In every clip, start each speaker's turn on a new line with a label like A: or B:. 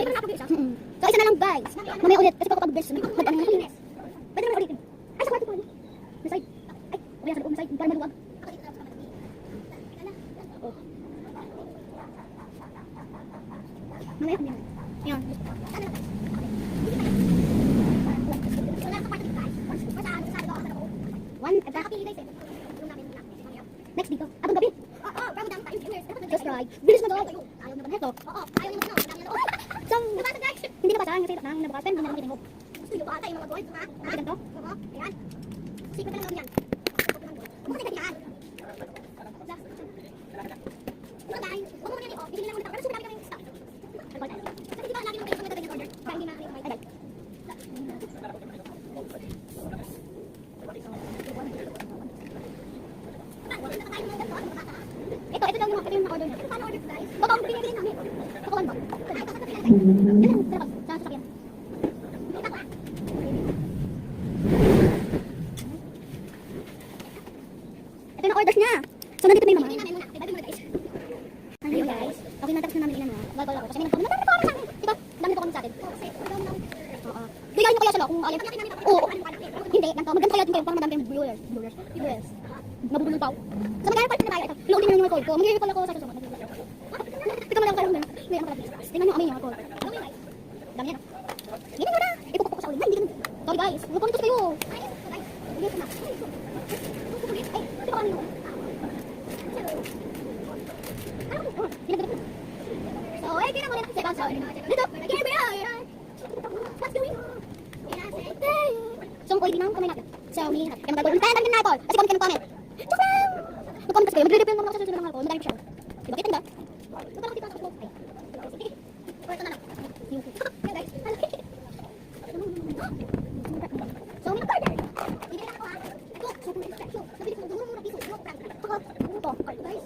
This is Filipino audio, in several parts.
A: guys. So, isa na lang guys. Mamaya ulit. Kasi pagkapag-best. Mag-ano na ulit. Pwede naman ulitin. Ay, sa kwarto po. May side. Ay, wala sa loob. May side. Para maluwag. Oh. Mamaya kami na. Ayan. Next dito. Abang gabi. Just right. Bilis na daw. Ayaw na ba neto? So, hindi na basahan kasi nang nabukasan, hindi na naman mo. Gusto nyo ba tayo mga boys, ha? Ha? Ganito? Oo. Ayan. Secret na lang yan. Bukod na yan. Bukod tayo. Huwag mo yan i-off. Bibili lang mo nito. Pero sumadami kami yung stock. Kasi di ba lagi nung kayo sumunod ng order? Kaya hindi na may tagal. Ito daw yung na-order niya. Paano order guys? Baka ang pinili namin. Pakuan ba? Yan, tara ba? Sa sasakyan. Ito yung orders niya. So, nandito na yung naman. Ayun guys. Okay, natapos na namin ilan mo. Wala ako. Kasi may nagpapalala. Dami pa kami sa akin. Diba? Dami na po kami sa atin. Oo. Bigay nyo kaya sila kung alin. Oo. Hindi. Ganito. Maganda kaya din kayo. Parang madami kayong viewers. Nabubulol pa ako. So, magkaya pala na tayo. Ito. Loadin na lang yung alcohol ko. Mag-i-recall ako sa susunod. Tika mo lang kayo. Ngayon ako lang. Tingnan nyo amin yung alcohol. Dami yan. Hindi nyo na. Ipupukok ko sa ulit. Hindi ganun. Sorry guys. Magpuntos kayo. Hindi ko na. Ay, ito pa kami yun. So, ay, kaya mo rin. Second sound. Dito. Kaya ba yan? Let's go in. So, ang pwede nang kamay natin. So, umihin natin. Kaya magagawin tayo ng alcohol. Kasi comment ka ng comment. Mag-comment kasi kayo. Magre-refill naman ako sa susunod ng alcohol. Madami pa siya. Diba? Kita nyo ba? Magkano kita sa alcohol? Ay. Pwede na lang. Yung guys. So, may burger. Hindi na ako ha. Ito. So, nabili ko. Mura piso. Ito. Guys.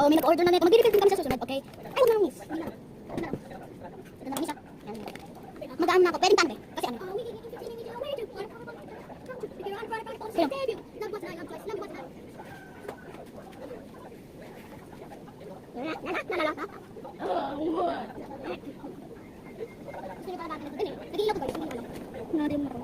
A: Oh, may nag-order na nito. Magre-refill din kami sa susunod. Okay? Ay, huwag na lang miss. Ito na lang miss ha. Mag-ano na ako. Pwede tante. Kasi ano. Nagigilap ko ba? Nagigilap ko.